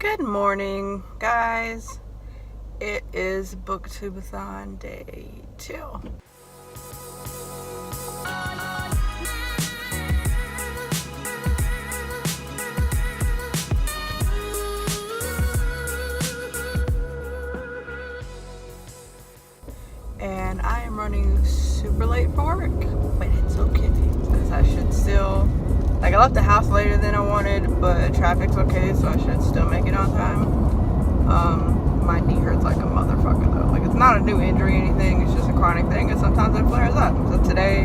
Good morning, guys. It is Booktubeathon day 2. And I am running super late for work, but it's okay because I should still, I left the house later than I wanted, but traffic's okay, so I should still make it on time. My knee hurts like a motherfucker though. It's not a new injury or anything, it's just a chronic thing, and sometimes it flares up. So today,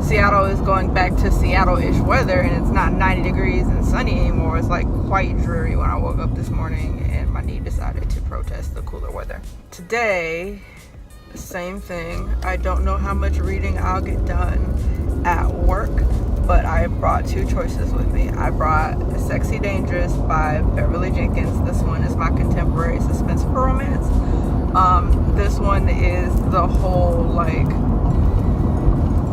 Seattle is going back to Seattle-ish weather, and it's not 90 degrees and sunny anymore. It's quite dreary when I woke up this morning, and my knee decided to protest the cooler weather. Today, same thing. I don't know how much reading I'll get done at work, but I brought 2 choices with me. I brought Sexy Dangerous by Beverly Jenkins. This one is my contemporary suspenseful romance. This one is the whole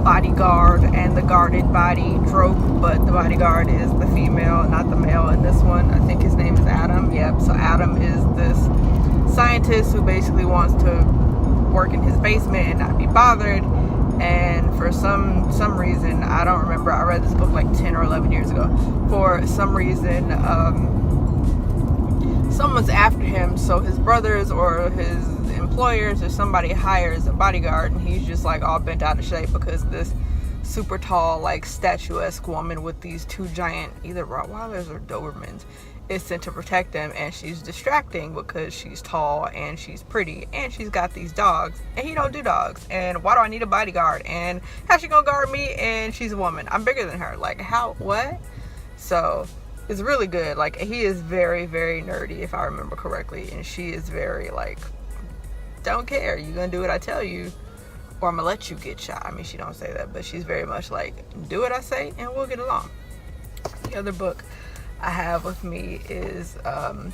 bodyguard and the guarded body trope, but the bodyguard is the female, not the male in this one. I think his name is Adam. Yep, so Adam is this scientist who basically wants to work in his basement and not be bothered. And for some reason, I don't remember, I read this book 10 or 11 years ago. For some reason, someone's after him, so his brothers or his employers or somebody hires a bodyguard, and he's just all bent out of shape because this super tall, statuesque woman with these 2 giant, either Rottweilers or Dobermans, is sent to protect him, and she's distracting because she's tall and she's pretty and she's got these dogs, and he don't do dogs, and why do I need a bodyguard, and how's she gonna guard me, and she's a woman, I'm bigger than her, how, what? So it's really good. He is very, very nerdy, if I remember correctly, and she is very don't care, you're gonna do what I tell you or I'm gonna let you get shot. I mean, she don't say that, but she's very much do what I say and we'll get along. The other book I have with me is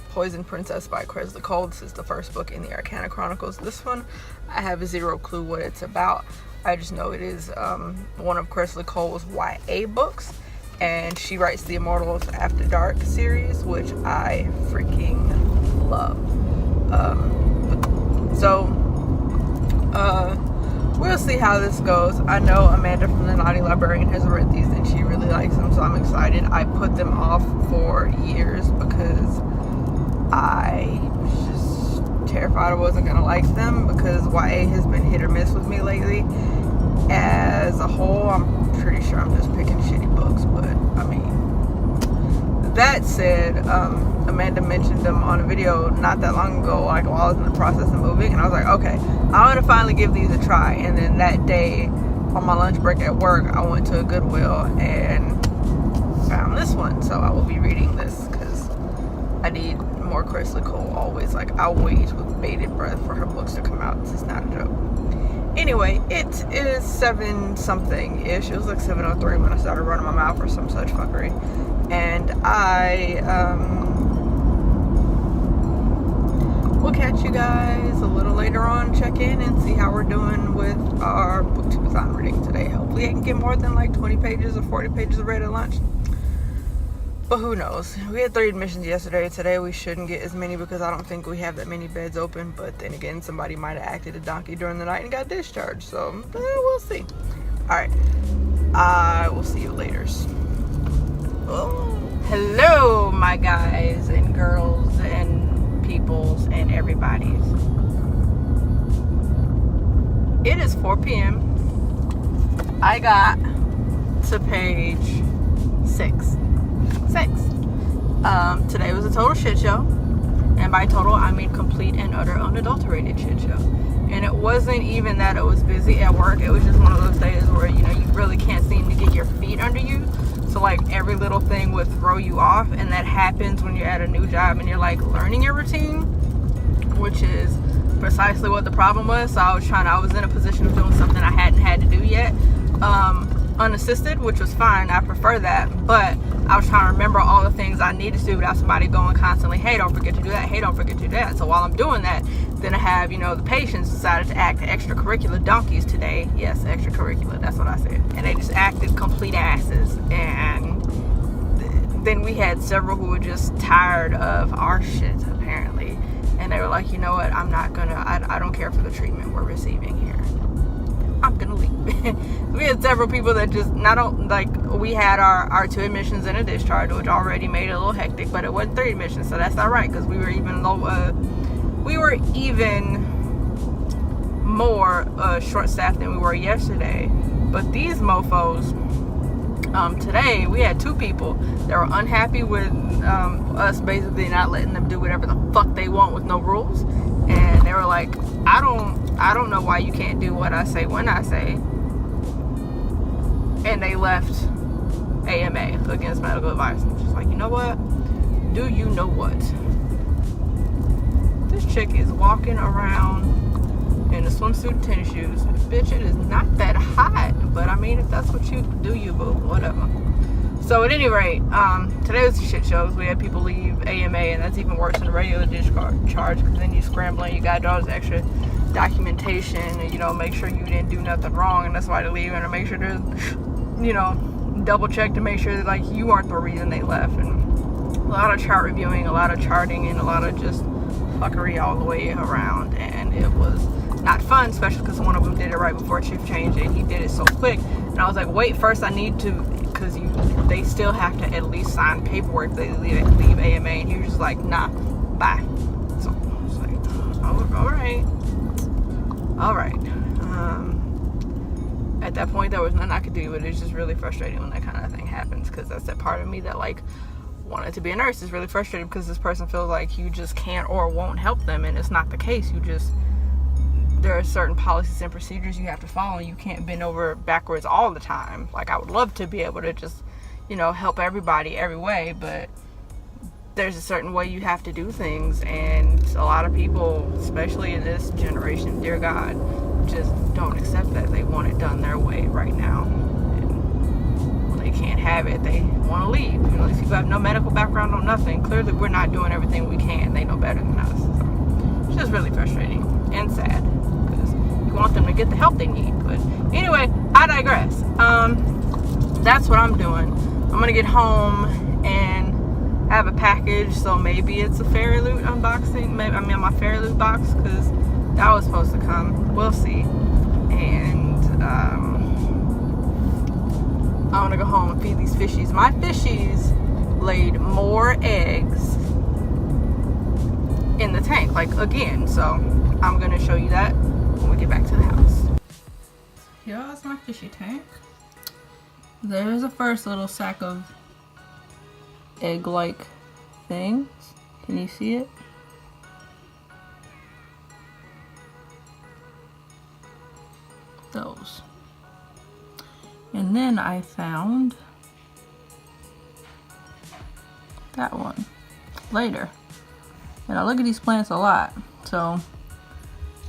Poison Princess by Kresley Cole. This is the first book in the Arcana Chronicles. This one, I have 0 clue what it's about. I just know it is one of Kresley Cole's YA books, and she writes the Immortals After Dark series, which I freaking love. We'll see how this goes. I know Amanda from the Naughty Librarian has read these and she really likes them, so I'm excited. I put them off for years because I was just terrified I wasn't going to like them, because YA has been hit or miss with me lately. As a whole, I'm pretty sure I'm just picking shitty books, but I mean, that said, Amanda mentioned them on a video not that long ago, while I was in the process of moving, and I was like, okay, I'm gonna finally give these a try. And then that day on my lunch break at work, I went to a Goodwill and found this one, so I will be reading this because I need more Kresley Cole. Always, I'll wait with bated breath for her books to come out. This is not a joke. Anyway, it is 7 something ish. It was 7:03 when I started running my mouth or some such fuckery. And I will catch you guys a little later on, check in and see how we're doing with our Booktubeathon reading today. Hopefully I can get more than 20 pages or 40 pages read at lunch. But who knows? We had 3 admissions yesterday. Today we shouldn't get as many because I don't think we have that many beds open. But then again, somebody might have acted a donkey during the night and got discharged. So we'll see. Alright. I will see you later. Oh. Hello, my guys and girls and peoples and everybody's. It is 4 p.m. I got to page 6. Today was a total shit show, and by total I mean complete and utter unadulterated shit show. And it wasn't even that it was busy at work, it was just one of those days where you really can't seem to get your feet under you, so every little thing would throw you off, and that happens when you're at a new job and you're learning your routine, which is precisely what the problem was. So I was in a position of doing something I hadn't had to do yet, unassisted, which was fine, I prefer that, but I was trying to remember all the things I needed to do without somebody going constantly, hey, don't forget to do that, hey, don't forget to do that. So while I'm doing that, then I have, the patients decided to act extracurricular donkeys today. Yes, extracurricular, that's what I said. And they just acted complete asses, and then we had several who were just tired of our shit, apparently. And they were like, you know what, I don't care for the treatment we're receiving here. I'm gonna leave. We had several people that just, we had our 2 admissions and a discharge, which already made it a little hectic, but it wasn't 3 admissions, so that's alright, because we were even more short-staffed than we were yesterday. But these mofos, today we had 2 people that were unhappy with us basically not letting them do whatever the fuck they want with no rules, and they were like, I don't know why you can't do what I say when I say. And they left AMA, against medical advice. I'm just like, you know what? Do you know what? This chick is walking around in a swimsuit and tennis shoes. Bitch, it is not that hot. But I mean, if that's what you do, you boo, whatever. So at any rate, today was a shit show. We had people leave AMA, and that's even worse than a regular discharge, because then you scrambling, you got to do all this extra documentation, and make sure you didn't do nothing wrong, and that's why they're leaving, and make sure there's, double check to make sure that you weren't the reason they left. And a lot of chart reviewing, a lot of charting, and a lot of just fuckery all the way around, and it was not fun, especially because one of them did it right before shift change, and he did it so quick. And I was like, wait, first I need to, because they still have to at least sign paperwork if they leave AMA, and he was just like, nah, bye. So I was like, all right. At that point, there was nothing I could do, but it's just really frustrating when that kind of thing happens, because that's that part of me that wanted to be a nurse. Is really frustrated because this person feels like you just can't or won't help them, and it's not the case. There are certain policies and procedures you have to follow, and you can't bend over backwards all the time. I would love to be able to just, help everybody every way, but there's a certain way you have to do things, and a lot of people, especially in this generation, dear God, just don't accept that. They want it done their way right now, and when they can't have it, they want to leave. These people have no medical background, no nothing. Clearly we're not doing everything we can. They know better than us, so it's just really frustrating and sad, because you want them to get the help they need. But anyway, I digress. That's what I'm doing. I'm gonna get home and have a package, so maybe it's a Fairy Loot unboxing. Maybe my Fairy Loot box, because that was supposed to come. We'll see. And I want to go home and feed these fishies. My fishies laid more eggs in the tank, again. So I'm gonna show you that when we get back to the house. Here's my fishy tank. There's a first little sack of egg-like things. Can you see it? Those. And then I found that one later. And I look at these plants a lot, so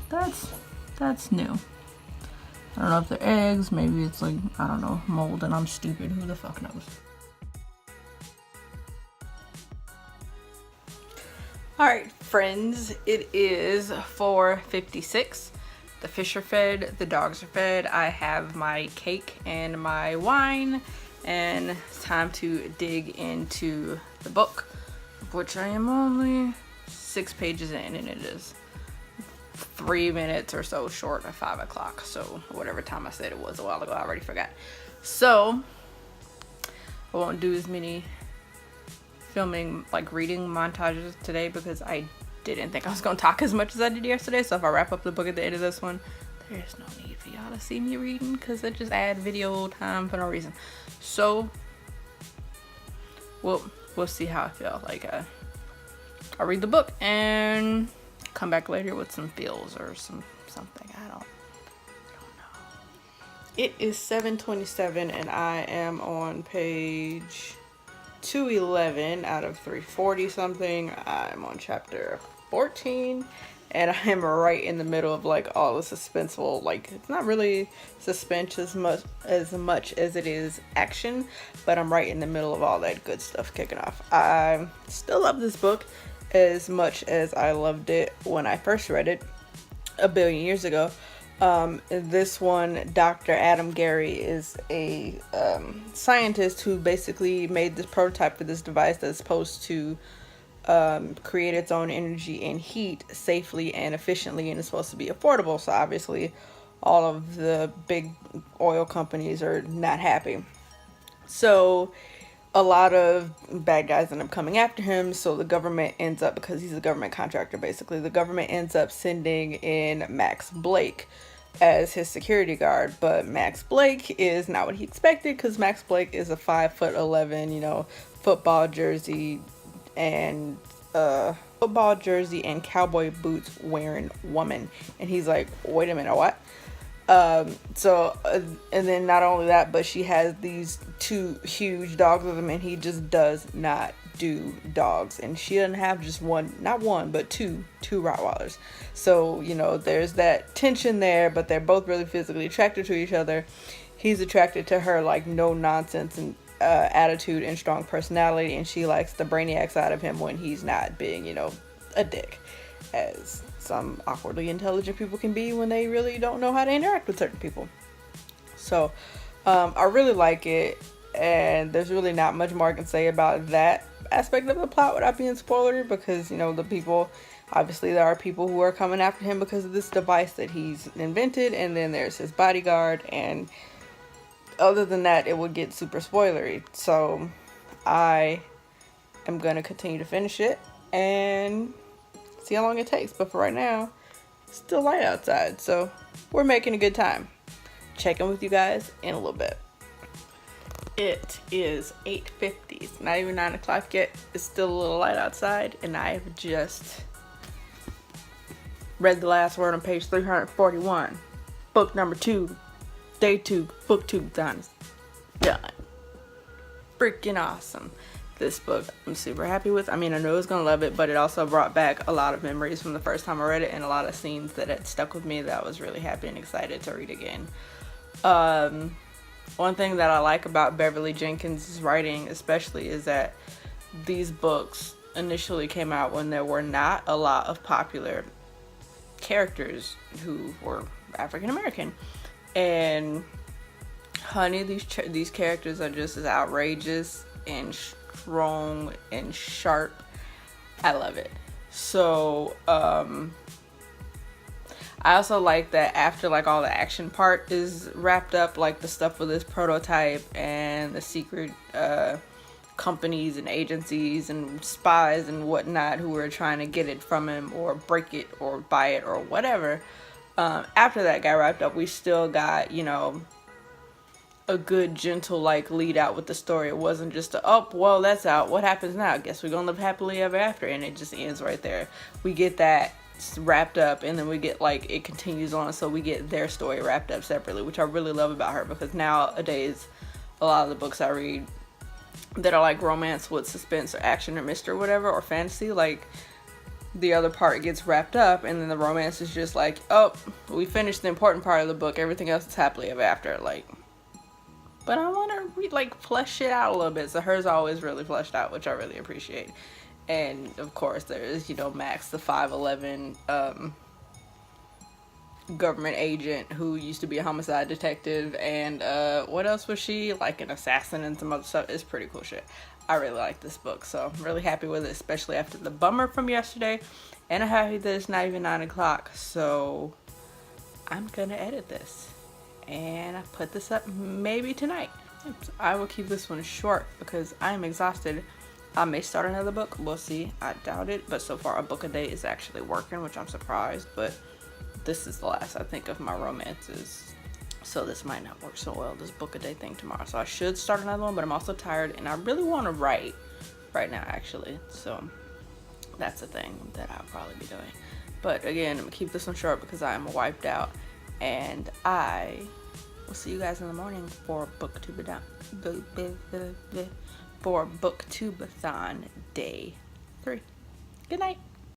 that's new. I don't know if they're eggs, maybe it's I don't know, mold, and I'm stupid, who the fuck knows. Alright friends, it is 4:56. The fish are fed, the dogs are fed, I have my cake and my wine, and it's time to dig into the book, which I am only 6 pages in, and it is 3 minutes or so short of 5 o'clock, so whatever time I said it was a while ago, I already forgot. So I won't do as many filming reading montages today, because I didn't think I was going to talk as much as I did yesterday. So if I wrap up the book at the end of this one, there's no need for y'all to see me reading, because it just add video time for no reason. So we'll see how I feel. I'll read the book and come back later with some feels or something. I don't know. It is 7:27 and I am on page 211 out of 340 something. I'm on chapter 14, and I am right in the middle of all the suspenseful, it's not really suspense as much as it is action, but I'm right in the middle of all that good stuff kicking off. I still love this book as much as I loved it when I first read it a billion years ago, This one, Dr. Adam Gary, is a scientist who basically made this prototype for this device that's supposed to create its own energy and heat safely and efficiently, and it's supposed to be affordable. So obviously all of the big oil companies are not happy. So a lot of bad guys end up coming after him. So the government ends up, because he's a government contractor basically, the government ends up sending in Max Blake as his security guard. But Max Blake is not what he expected, because Max Blake is a 5'11", you know, football jersey and cowboy boots wearing woman. And he's like, wait a minute, what? And then not only that, but she has these two huge dogs with him, and he just does not do dogs. And she doesn't have just not one, but two Rottweilers. So, you know, there's that tension there, but they're both really physically attracted to each other. He's attracted to her, like, no nonsense and attitude and strong personality, and she likes the brainiac side of him when he's not being, you know, a dick, as some awkwardly intelligent people can be when they really don't know how to interact with certain people. So I really like it, and there's really not much more I can say about that aspect of the plot without being spoilery, because, you know, obviously there are people who are coming after him because of this device that he's invented, and then there's his bodyguard, and other than that it would get super spoilery. So I am going to continue to finish it and see how long it takes. But for right now, it's still light outside, so we're making a good time. Check in with you guys in a little bit. It is 8:50. It's not even 9 o'clock yet. It's still a little light outside, and I have just read the last word on page 341. Book number 2, day 2, Booktubeathon is done. Freaking awesome. This book I'm super happy with. I mean, I know I was gonna love it, but it also brought back a lot of memories from the first time I read it, and a lot of scenes that had stuck with me that I was really happy and excited to read again. One thing that I like about Beverly Jenkins' writing especially is that these books initially came out when there were not a lot of popular characters who were African American, and honey, these characters are just as outrageous and strong and sharp. I love it. So I also like that after, like, all the action part is wrapped up, like the stuff with this prototype and the secret companies and agencies and spies and whatnot who were trying to get it from him or break it or buy it or whatever, after that got wrapped up, we still got, you know, a good gentle, like, lead out with the story. It wasn't just oh, well, that's out, what happens now? I guess we're gonna live happily ever after, and it just ends right there. We get that wrapped up, and then we get, like, it continues on, so we get their story wrapped up separately, which I really love about her, because nowadays a lot of the books I read that are like romance with suspense or action or mystery or whatever, or fantasy, like, the other part gets wrapped up and then the romance is just like, oh, we finished the important part of the book, everything else is happily ever after. Like, but I want to like flesh it out a little bit. So hers always really fleshed out, which I really appreciate. And of course there's, you know, Max, the 5'11" government agent who used to be a homicide detective, and what else was she, like an assassin and some other stuff. It's pretty cool shit. I really like this book, so I'm really happy with it, especially after the bummer from yesterday, and I'm happy that it's not even 9 o'clock. So I'm gonna edit this and I put this up maybe tonight. I will keep this one short because I'm exhausted. I may start another book, we'll see. I doubt it, but so far a book a day is actually working, which I'm surprised. But this is the last, I think, of my romances, so this might not work so well, this book a day thing tomorrow. So I should start another one, but I'm also tired and I really want to write right now, actually. So that's the thing that I'll probably be doing. But again, I'm gonna keep this one short because I'm wiped out, and I will see you guys in the morning for Booktubeathon day 3. Good night.